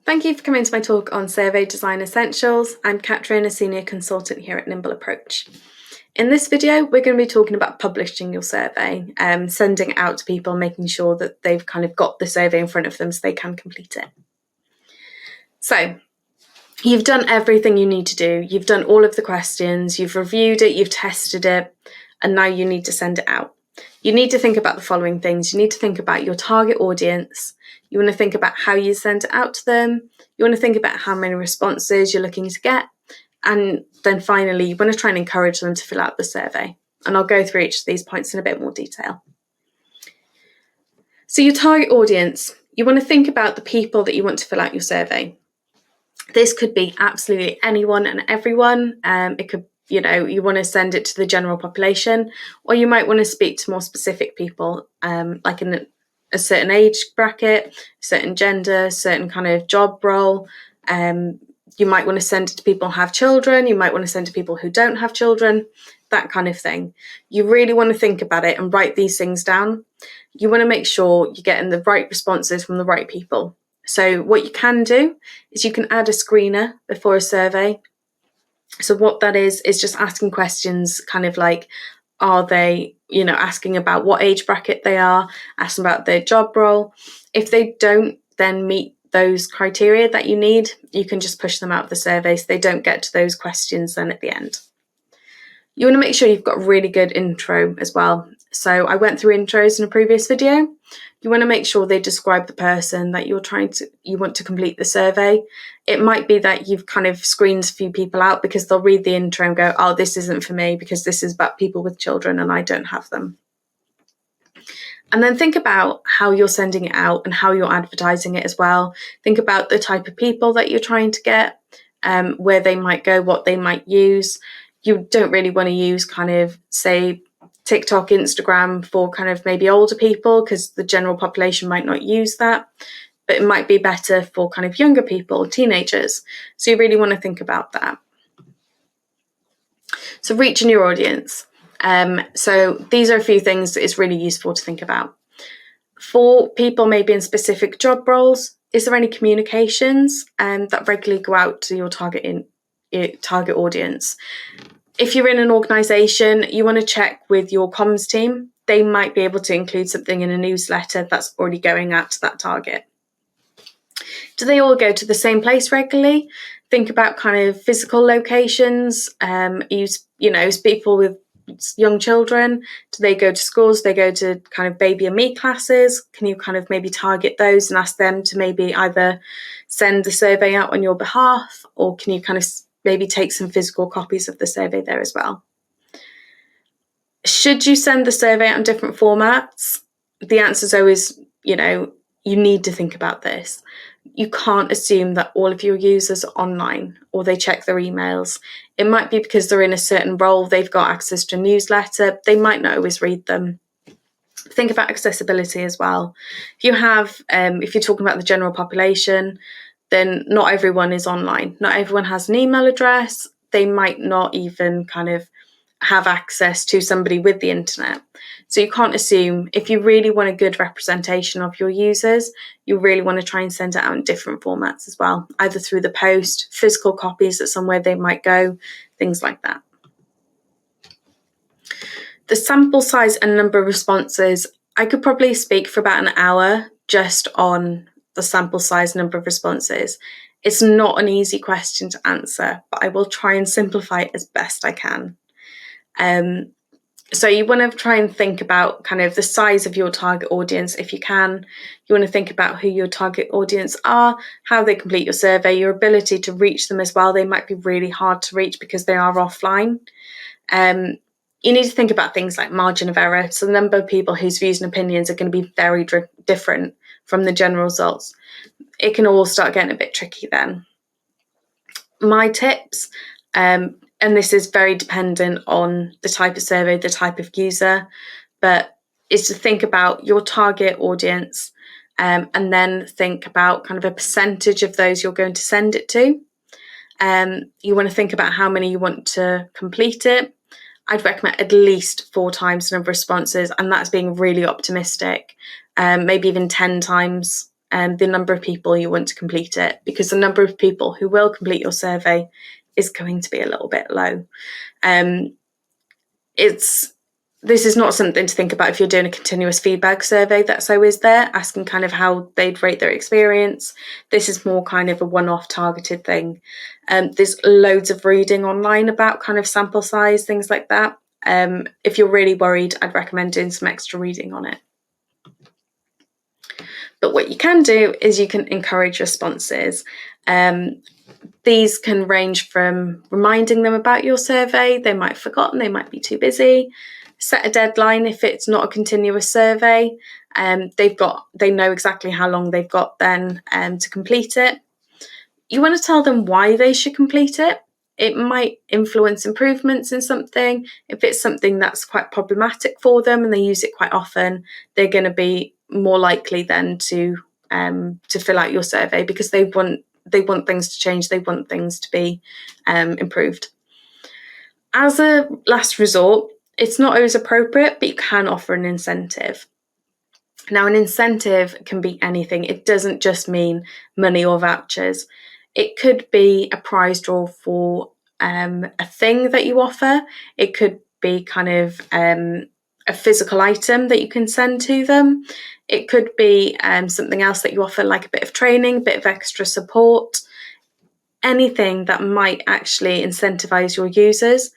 Thank you for coming to my talk on Survey Design Essentials. I'm Catrin, a Senior Consultant here at Nimble Approach. In this video, we're going to be talking about publishing your survey, sending it out to people, making sure that they've kind of got the survey in front of them so they can complete it. So, you've done everything you need to do. You've done all of the questions, you've reviewed it, you've tested it, and now you need to send it out. You need to think about the following things. You need to think about your target audience. You want to think about how you send it out to them. You want to think about how many responses you're looking to get. And then finally, you want to try and encourage them to fill out the survey. And I'll go through each of these points in a bit more detail. So your target audience, you want to think about the people that you want to fill out your survey. This could be absolutely anyone and everyone. It could, you want to send it to the general population, or you might want to speak to more specific people, like in a certain age bracket, certain gender, certain kind of job role. You might want to send it to people who have children. You might want to send it to people who don't have children, that kind of thing. You really want to think about it and write these things down. You want to make sure you're getting the right responses from the right people. So what you can do is you can add a screener before a survey. So what that is just asking questions kind of like, are they, asking about what age bracket they are, asking about their job role. If they don't then meet those criteria that you need, you can just push them out of the survey so they don't get to those questions then at the end. You want to make sure you've got a really good intro as well. So I went through intros in a previous video. You want to make sure they describe the person that you want to complete the survey. It might be that you've kind of screened a few people out because they'll read the intro and go, oh, this isn't for me because this is about people with children and I don't have them. And then think about how you're sending it out and how you're advertising it as well. Think about the type of people that you're trying to get, where they might go, what they might use. You don't really want to use kind of, say, TikTok, Instagram for kind of maybe older people because the general population might not use that, but it might be better for kind of younger people, teenagers. So you really want to think about that. So reaching your audience. So these are a few things that is really useful to think about. For people maybe in specific job roles, is there any communications that regularly go out to your target audience? If you're in an organisation, you want to check with your comms team. They might be able to include something in a newsletter that's already going out to that target. Do they all go to the same place regularly? Think about kind of physical locations. As people with young children, do they go to schools? Do they go to kind of baby and me classes? Can you kind of maybe target those and ask them to maybe either send the survey out on your behalf, or can you kind of maybe take some physical copies of the survey there as well? Should you send the survey out in different formats? The answer is always, you need to think about this. You can't assume that all of your users are online or they check their emails. It might be because they're in a certain role, they've got access to a newsletter, they might not always read them. Think about accessibility as well. If you're talking about the general population, then not everyone is online. Not everyone has an email address. They might not even kind of have access to somebody with the internet. So you can't assume. If you really want a good representation of your users, you really want to try and send it out in different formats as well, either through the post, physical copies at somewhere they might go, things like that. The sample size and number of responses, I could probably speak for about an hour just on the sample size, number of responses. It's not an easy question to answer, but I will try and simplify it as best I can. So you want to try and think about kind of the size of your target audience if you can. You want to think about who your target audience are, how they complete your survey, your ability to reach them as well. They might be really hard to reach because they are offline. You need to think about things like margin of error. So the number of people whose views and opinions are going to be very different from the general results. It can all start getting a bit tricky then. My tips, and this is very dependent on the type of survey, the type of user, but is to think about your target audience and then think about kind of a percentage of those you're going to send it to. You want to think about how many you want to complete it. I'd recommend at least 4 times the number of responses, and that's being really optimistic. Maybe even 10 times the number of people you want to complete it, because the number of people who will complete your survey is going to be a little bit low. This is not something to think about if you're doing a continuous feedback survey that's always there, asking kind of how they'd rate their experience. This is more kind of a one-off targeted thing. There's loads of reading online about kind of sample size, things like that. If you're really worried, I'd recommend doing some extra reading on it. But what you can do is you can encourage responses. These can range from reminding them about your survey. They might have forgotten, they might be too busy. Set a deadline if it's not a continuous survey. They know exactly how long they've got then to complete it. You want to tell them why they should complete it. It might influence improvements in something. If it's something that's quite problematic for them and they use it quite often, they're going to be more likely then to fill out your survey, because they want things to change. They want things to be improved. As a last resort, it's not always appropriate, but you can offer an incentive. Now, an incentive can be anything. It doesn't just mean money or vouchers. It could be a prize draw for a thing that you offer. It could be kind of a physical item that you can send to them. It could be something else that you offer, like a bit of training, a bit of extra support, anything that might actually incentivize your users.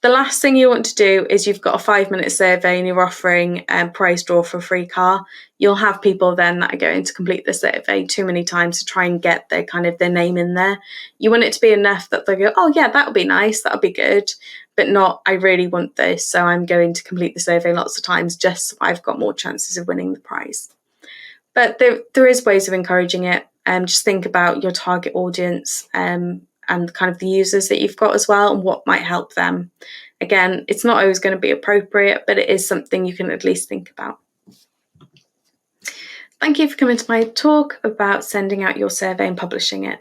The last thing you want to do is you've got a 5-minute survey and you're offering a prize draw for a free car. You'll have people then that are going to complete the survey too many times to try and get their name in there. You want it to be enough that they go, oh yeah, that'll be nice, that'll be good, but not, I really want this, so I'm going to complete the survey lots of times just so I've got more chances of winning the prize. But there is ways of encouraging it. Just think about your target audience and kind of the users that you've got as well, and what might help them. Again, it's not always going to be appropriate, but it is something you can at least think about. Thank you for coming to my talk about sending out your survey and publishing it.